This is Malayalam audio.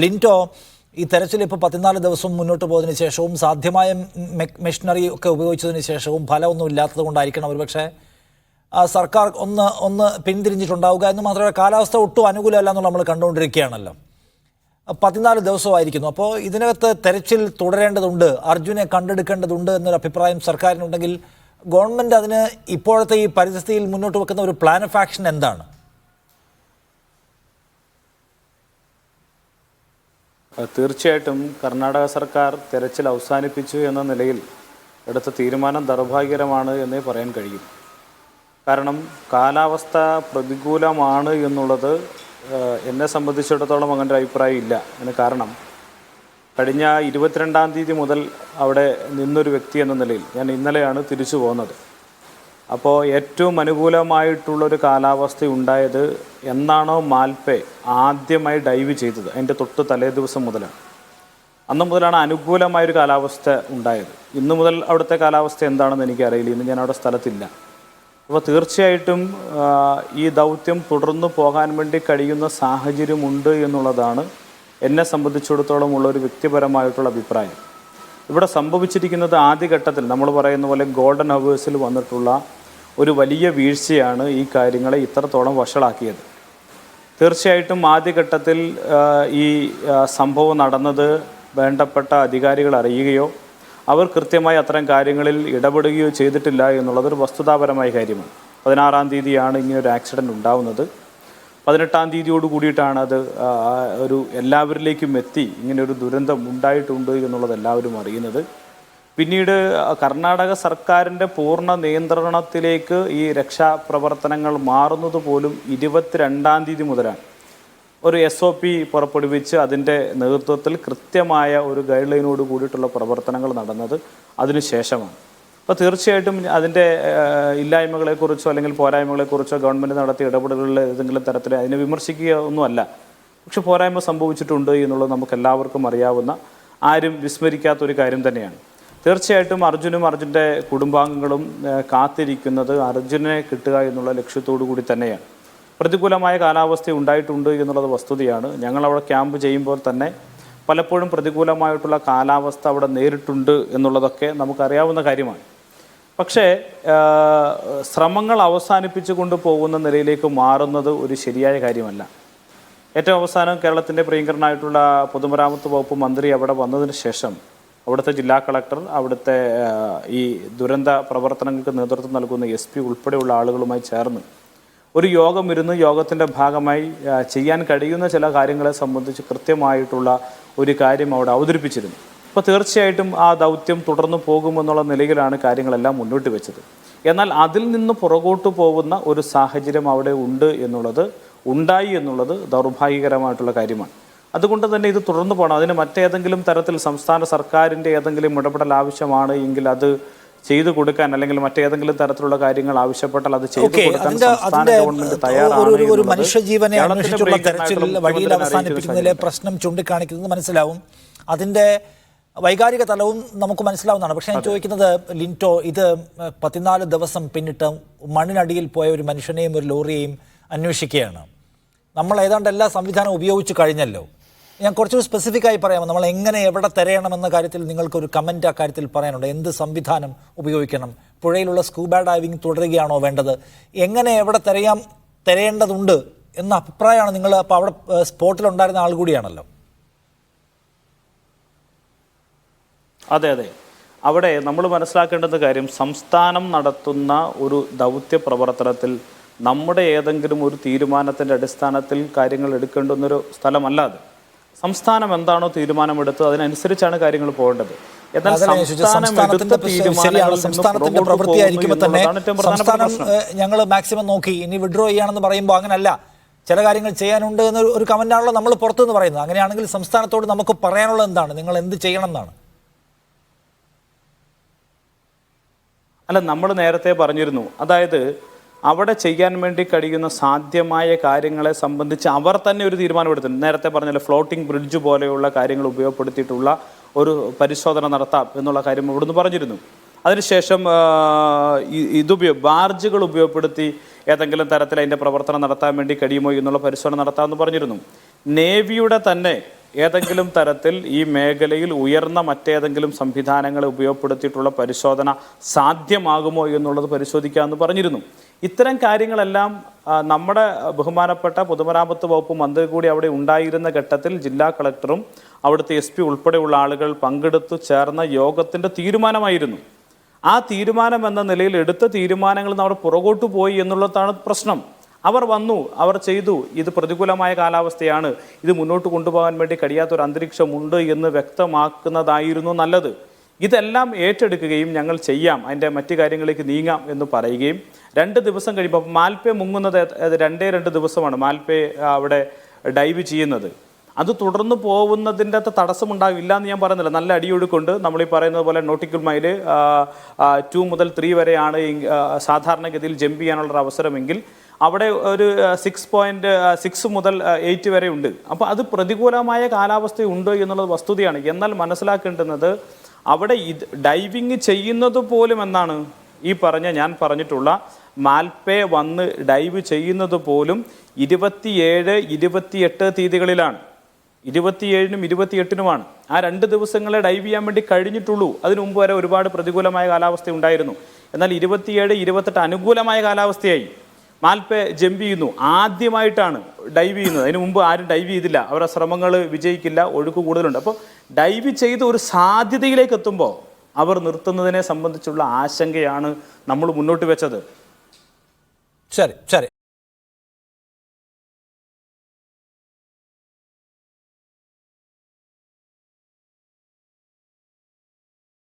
ലിൻറ്റോ, ഈ തെരച്ചിൽ ഇപ്പോൾ 14 ദിവസം മുന്നോട്ട് പോയതിനു ശേഷവും സാധ്യമായ മെഷീനറി ഒക്കെ ഉപയോഗിച്ചതിന് ശേഷവും ഫലമൊന്നും ഇല്ലാത്തത് കൊണ്ടായിരിക്കണം ഒരുപക്ഷെ സർക്കാർ ഒന്ന് പിന്തിരിഞ്ഞിട്ടുണ്ടാവുക എന്ന് മാത്രമല്ല കാലാവസ്ഥ ഒട്ടും അനുകൂലമല്ല എന്നുള്ള നമ്മൾ കണ്ടുകൊണ്ടിരിക്കുകയാണല്ലോ. 14 ദിവസമായിരിക്കുന്നു. അപ്പോൾ ഇതിനകത്ത് തെരച്ചിൽ തുടരേണ്ടതുണ്ട്, അർജുനെ കണ്ടെടുക്കേണ്ടതുണ്ട് എന്നൊരു അഭിപ്രായം സർക്കാരിനുണ്ടെങ്കിൽ ഗവൺമെൻറ് അതിന് ഇപ്പോഴത്തെ ഈ പരിസ്ഥിതിയിൽ മുന്നോട്ട് വെക്കുന്ന ഒരു പ്ലാൻ ഓഫ് ആക്ഷൻ എന്താണ്? തീർച്ചയായിട്ടും കർണാടക സർക്കാർ തെരച്ചിൽ അവസാനിപ്പിച്ചു എന്ന നിലയിൽ എടുത്ത തീരുമാനം ദൗർഭാഗ്യകരമാണ് എന്നേ പറയാൻ കഴിയും. കാരണം കാലാവസ്ഥ പ്രതികൂലമാണ് എന്നുള്ളത് എന്നെ സംബന്ധിച്ചിടത്തോളം അങ്ങനെ ഒരു അഭിപ്രായം ഇല്ല. അതിന് കാരണം കഴിഞ്ഞ 22-ാം തീയതി മുതൽ അവിടെ നിന്നൊരു വ്യക്തി എന്ന നിലയിൽ ഞാൻ ഇന്നലെയാണ് തിരിച്ചു പോകുന്നത്. അപ്പോൾ ഏറ്റവും അനുകൂലമായിട്ടുള്ളൊരു കാലാവസ്ഥ ഉണ്ടായത് എന്നാണോ മാൽപ്പെ ആദ്യമായി ഡൈവ് ചെയ്തത് അതിൻ്റെ തൊട്ട് തലേ ദിവസം മുതലാണ്. അന്ന് മുതലാണ് അനുകൂലമായൊരു കാലാവസ്ഥ ഉണ്ടായത്. ഇന്ന് മുതൽ അവിടുത്തെ കാലാവസ്ഥ എന്താണെന്ന് എനിക്കറിയില്ല, ഇന്ന് ഞാൻ അവിടെ സ്ഥലത്തില്ല. അപ്പോൾ തീർച്ചയായിട്ടും ഈ ദൗത്യം തുടർന്നു പോകാൻ വേണ്ടി കഴിയുന്ന സാഹചര്യമുണ്ട് എന്നുള്ളതാണ് എന്നെ സംബന്ധിച്ചിടത്തോളം ഉള്ള ഒരു വ്യക്തിപരമായിട്ടുള്ള അഭിപ്രായം. ഇവിടെ സംഭവിച്ചിരിക്കുന്നത് ആദ്യഘട്ടത്തിൽ നമ്മൾ പറയുന്ന പോലെ ഗോൾഡൻ അവേഴ്സിൽ വന്നിട്ടുള്ള ഒരു വലിയ വീഴ്ചയാണ് ഈ കാര്യങ്ങളെ ഇത്രത്തോളം വഷളാക്കിയത്. തീർച്ചയായിട്ടും ആദ്യഘട്ടത്തിൽ ഈ സംഭവം നടന്നത് വേണ്ടപ്പെട്ട അധികാരികൾ അറിയുകയോ അവർ കൃത്യമായി അത്തരം കാര്യങ്ങളിൽ ഇടപെടുകയോ ചെയ്തിട്ടില്ല എന്നുള്ളതൊരു വസ്തുതാപരമായ കാര്യമാണ്. 16-ാം തീയതിയാണ് ഇങ്ങനൊരു ആക്സിഡൻറ്റ് ഉണ്ടാവുന്നത്. 18-ാം തീയതിയോട് കൂടിയിട്ടാണ് അത് ഒരു എല്ലാവരിലേക്കും എത്തി ഇങ്ങനെയൊരു ദുരന്തം ഉണ്ടായിട്ടുണ്ട് എന്നുള്ളത് എല്ലാവരും അറിയുന്നത്. പിന്നീട് കർണാടക സർക്കാരിൻ്റെ പൂർണ്ണ നിയന്ത്രണത്തിലേക്ക് ഈ രക്ഷാപ്രവർത്തനങ്ങൾ മാറുന്നത് പോലും 22-ാം തീയതി മുതലാണ്. ഒരു SOP പുറപ്പെടുവിച്ച് അതിൻ്റെ നേതൃത്വത്തിൽ കൃത്യമായ ഒരു ഗൈഡ് ലൈനോട് കൂടിയിട്ടുള്ള പ്രവർത്തനങ്ങൾ നടന്നത് അതിനുശേഷമാണ്. അപ്പോൾ തീർച്ചയായിട്ടും അതിൻ്റെ ഇല്ലായ്മകളെക്കുറിച്ചോ അല്ലെങ്കിൽ പോരായ്മകളെക്കുറിച്ചോ ഗവൺമെൻറ് നടത്തിയ ഇടപെടലുകളിൽ ഏതെങ്കിലും തരത്തിൽ അതിനെ വിമർശിക്കുക ഒന്നുമല്ല. പക്ഷെ പോരായ്മ സംഭവിച്ചിട്ടുണ്ട് എന്നുള്ളത് നമുക്ക് എല്ലാവർക്കും അറിയാവുന്ന, ആരും വിസ്മരിക്കാത്തൊരു കാര്യം തന്നെയാണ്. തീർച്ചയായിട്ടും അർജുനും അർജുൻ്റെ കുടുംബാംഗങ്ങളും കാത്തിരിക്കുന്നത് അർജുനെ കിട്ടുക എന്നുള്ള ലക്ഷ്യത്തോടു കൂടി തന്നെയാണ്. പ്രതികൂലമായ കാലാവസ്ഥ ഉണ്ടായിട്ടുണ്ട് എന്നുള്ളത് വസ്തുതയാണ്. ഞങ്ങളവിടെ ക്യാമ്പ് ചെയ്യുമ്പോൾ തന്നെ പലപ്പോഴും പ്രതികൂലമായിട്ടുള്ള കാലാവസ്ഥ അവിടെ നേരിട്ടുണ്ട് എന്നുള്ളതൊക്കെ നമുക്കറിയാവുന്ന കാര്യമാണ്. പക്ഷേ ശ്രമങ്ങൾ അവസാനിപ്പിച്ചു കൊണ്ട് പോകുന്ന നിലയിലേക്ക് മാറുന്നത് ഒരു ശരിയായ കാര്യമല്ല. ഏറ്റവും അവസാനം കേരളത്തിൻ്റെ പ്രിയങ്കരനായിട്ടുള്ള പൊതുമരാമത്ത് വകുപ്പ് മന്ത്രി അവിടെ വന്നതിന് ശേഷം അവിടുത്തെ ജില്ലാ കളക്ടർ, അവിടുത്തെ ഈ ദുരന്ത പ്രവർത്തനങ്ങൾക്ക് നേതൃത്വം നൽകുന്ന SP ഉൾപ്പെടെയുള്ള ആളുകളുമായി ചേർന്ന് ഒരു യോഗം ഇരുന്ന് യോഗത്തിൻ്റെ ഭാഗമായി ചെയ്യാൻ കഴിയുന്ന ചില കാര്യങ്ങളെ സംബന്ധിച്ച് കൃത്യമായിട്ടുള്ള ഒരു കാര്യം അവിടെ അവതരിപ്പിച്ചിരുന്നു. അപ്പോൾ തീർച്ചയായിട്ടും ആ ദൗത്യം തുടർന്നു പോകുമെന്നുള്ള നിലയിലാണ് കാര്യങ്ങളെല്ലാം മുന്നോട്ട് വെച്ചത്. എന്നാൽ അതിൽ നിന്ന് പുറകോട്ട് പോകുന്ന ഒരു സാഹചര്യം അവിടെ ഉണ്ടായി എന്നുള്ളത് ദൗർഭാഗ്യകരമായിട്ടുള്ള കാര്യമാണ്. അതുകൊണ്ട് തന്നെ ഇത് തുടർന്നു പോകണം. അതിന് മറ്റേതെങ്കിലും തരത്തിൽ സംസ്ഥാന സർക്കാരിൻ്റെ ഏതെങ്കിലും ഇടപെടൽ ആവശ്യമാണ് എങ്കിൽ അത് ചെയ്തു കൊടുക്കാൻ, അല്ലെങ്കിൽ മറ്റേതെങ്കിലും തരത്തിലുള്ള കാര്യങ്ങൾ ആവശ്യപ്പെട്ടാൽ അത് ചെയ്തു കൊടുക്കാൻ സംസ്ഥാന ഗവൺമെന്റ് തയ്യാറാണ്. ഒരു മനുഷ്യജീവനെ അന്വേഷിച്ചുള്ള തെരച്ചിൽ വഴിയിൽ അവസാനിപ്പിക്കുന്നതിലെ പ്രശ്നം ചൂണ്ടിക്കാണിക്കുന്നത് മനസ്സിലാവും. അതിൻ്റെ വൈകാരിക തലവും നമുക്ക് മനസ്സിലാവുന്നതാണ്. പക്ഷേ ഞാൻ ചോദിക്കുന്നത് ലിൻറ്റോ, ഇത് 14 ദിവസം പിന്നിട്ട് മണ്ണിനടിയിൽ പോയ ഒരു മനുഷ്യനെയും ഒരു ലോറിയെയും അന്വേഷിക്കുകയാണ്. നമ്മൾ ഏതാണ്ട് എല്ലാ സംവിധാനവും ഉപയോഗിച്ച് കഴിഞ്ഞല്ലോ. ഞാൻ കുറച്ചുകൂടി സ്പെസിഫിക്കായി പറയാമോ, നമ്മൾ എങ്ങനെ എവിടെ തിരയണമെന്ന കാര്യത്തിൽ നിങ്ങൾക്കൊരു കമൻറ്റ് ആ കാര്യത്തിൽ പറയാനുണ്ട്. എന്ത് സംവിധാനം ഉപയോഗിക്കണം? പുഴയിലുള്ള സ്കൂബ ഡൈവിംഗ് തുടരുകയാണോ വേണ്ടത്? എങ്ങനെ എവിടെ തിരയേണ്ടതുണ്ട് എന്ന അഭിപ്രായമാണ് നിങ്ങൾ? അപ്പോൾ അവിടെ സ്പോട്ടിലുണ്ടായിരുന്ന ആൾ കൂടിയാണല്ലോ. അതെ, അവിടെ നമ്മൾ മനസ്സിലാക്കേണ്ടുന്ന കാര്യം, സംസ്ഥാനം നടത്തുന്ന ഒരു ദൗത്യ പ്രവർത്തനത്തിൽ നമ്മുടെ ഏതെങ്കിലും ഒരു തീരുമാനത്തിൻ്റെ അടിസ്ഥാനത്തിൽ കാര്യങ്ങൾ എടുക്കേണ്ടുന്നൊരു സ്ഥലമല്ല അത്. സംസ്ഥാനം എന്താണോ തീരുമാനമെടുത്തത് അതിനനുസരിച്ചാണ് കാര്യങ്ങൾ പോകേണ്ടത്. എന്നാൽ സംസ്ഥാനത്തിന്റെ പ്രവൃത്തിയായിരിക്കുമ്പോൾ തന്നെ സംസ്ഥാനം ഞങ്ങൾ മാക്സിമം നോക്കി, ഇനി വിഡ്രോ ചെയ്യാണെന്ന് പറയുമ്പോൾ അങ്ങനല്ല, ചില കാര്യങ്ങൾ ചെയ്യാനുണ്ട് എന്നൊരു കമന്റാണല്ലോ നമ്മൾ പുറത്തുനിന്ന് പറയുന്നത്. അങ്ങനെയാണെങ്കിൽ സംസ്ഥാനത്തോട് നമുക്ക് പറയാനുള്ളത് എന്താണ്? നിങ്ങൾ എന്ത് ചെയ്യണം എന്നാണ്? അല്ല, നമ്മൾ നേരത്തെ പറഞ്ഞിരുന്നു, അതായത് അവിടെ ചെയ്യാൻ വേണ്ടി കഴിയുന്ന സാധ്യമായ കാര്യങ്ങളെ സംബന്ധിച്ച് അവർ തന്നെ ഒരു തീരുമാനമെടുത്തിട്ടുണ്ട്. നേരത്തെ പറഞ്ഞാൽ ഫ്ലോട്ടിംഗ് ബ്രിഡ്ജ് പോലെയുള്ള കാര്യങ്ങൾ ഉപയോഗപ്പെടുത്തിയിട്ടുള്ള ഒരു പരിശോധന നടത്താം എന്നുള്ള കാര്യം ഇവിടുന്ന് പറഞ്ഞിരുന്നു. അതിനുശേഷം ബാർജുകൾ ഉപയോഗപ്പെടുത്തി ഏതെങ്കിലും തരത്തിൽ അതിൻ്റെ പ്രവർത്തനം നടത്താൻ വേണ്ടി കഴിയുമോ എന്നുള്ള പരിശോധന നടത്താമെന്ന് പറഞ്ഞിരുന്നു. നേവിയുടെ തന്നെ ഏതെങ്കിലും തരത്തിൽ ഈ മേഖലയിൽ ഉയർന്ന മറ്റേതെങ്കിലും സംവിധാനങ്ങളെ ഉപയോഗപ്പെടുത്തിയിട്ടുള്ള പരിശോധന സാധ്യമാകുമോ എന്നുള്ളത് പരിശോധിക്കാമെന്ന് പറഞ്ഞിരുന്നു. ഇത്തരം കാര്യങ്ങളെല്ലാം നമ്മുടെ ബഹുമാനപ്പെട്ട പൊതുമരാമത്ത് വകുപ്പ് മന്ത്രി കൂടി അവിടെ ഉണ്ടായിരുന്ന ഘട്ടത്തിൽ ജില്ലാ കളക്ടറും അവിടുത്തെ SP ഉൾപ്പെടെയുള്ള ആളുകൾ പങ്കെടുത്തു ചേർന്ന യോഗത്തിൻ്റെ തീരുമാനമായിരുന്നു. ആ തീരുമാനം എന്ന നിലയിൽ എടുത്ത തീരുമാനങ്ങൾ നമ്മുടെ പുറകോട്ട് പോയി എന്നുള്ളതാണ് പ്രശ്നം. അവർ വന്നു, അവർ ചെയ്തു, ഇത് പ്രതികൂലമായ കാലാവസ്ഥയാണ്, ഇത് മുന്നോട്ട് കൊണ്ടുപോകാൻ വേണ്ടി കഴിയാത്തൊരു അന്തരീക്ഷമുണ്ട് എന്ന് വ്യക്തമാക്കുന്നതായിരുന്നു നല്ലത്. ഇതെല്ലാം ഏറ്റെടുക്കുകയും ഞങ്ങൾ ചെയ്യാം, അതിൻ്റെ മറ്റു കാര്യങ്ങളിലേക്ക് നീങ്ങാം എന്ന് പറയുകയും 2 ദിവസം കഴിയുമ്പോൾ മാൽപ്പെ മുങ്ങുന്നത് 2 ദിവസമാണ് മാൽപ്പെ അവിടെ ഡൈവ് ചെയ്യുന്നത്. അത് തുടർന്ന് പോകുന്നതിൻ്റെ അകത്ത് തടസ്സമുണ്ടാവില്ല എന്ന് ഞാൻ പറയുന്നില്ല. നല്ല അടിയൊഴുക്കുണ്ട്. നമ്മളീ പറയുന്നത് പോലെ നോട്ടിക്കൽ മൈൽ 2 മുതൽ 3 വരെയാണ് സാധാരണഗതിയിൽ ജമ്പ് ചെയ്യാനുള്ള അവസരമെങ്കിൽ അവിടെ ഒരു 6.6 മുതൽ 8 വരെ ഉണ്ട്. അപ്പോൾ അത് പ്രതികൂലമായ കാലാവസ്ഥയുണ്ട് എന്നുള്ളത് വസ്തുതയാണ്. എന്നാൽ മനസ്സിലാക്കേണ്ടുന്നത് അവിടെ ഡൈവിങ് ചെയ്യുന്നത് പോലും എന്നാണ് ഈ ഞാൻ പറഞ്ഞിട്ടുള്ള മാൽപ്പെ വന്ന് ഡൈവ് ചെയ്യുന്നത് പോലും 27, 28 തീയതികളിലാണ്. 27-നും 28-നുമാണ്. ആ 2 ദിവസങ്ങളെ ഡൈവ് ചെയ്യാൻ വേണ്ടി കഴിഞ്ഞിട്ടുള്ളൂ. അതിനു മുമ്പ് വരെ ഒരുപാട് പ്രതികൂലമായ കാലാവസ്ഥ ഉണ്ടായിരുന്നു. എന്നാൽ 27, 28 അനുകൂലമായ കാലാവസ്ഥയായി. മാൽപ്പെ ജമ്പ് ചെയ്യുന്നു, ആദ്യമായിട്ടാണ് ഡൈവ് ചെയ്യുന്നത്. അതിന് മുമ്പ് ആരും ഡൈവ് ചെയ്തില്ല. അവരുടെ ശ്രമങ്ങൾ വിജയിക്കില്ല, ഒഴുക്ക് കൂടുതലുണ്ട്. അപ്പോൾ ഡൈവ് ചെയ്ത് ഒരു സാധ്യതയിലേക്ക് എത്തുമ്പോൾ അവർ നിർത്തുന്നതിനെ സംബന്ധിച്ചുള്ള ആശങ്കയാണ് നമ്മൾ മുന്നോട്ട് വെച്ചത്. ശരി.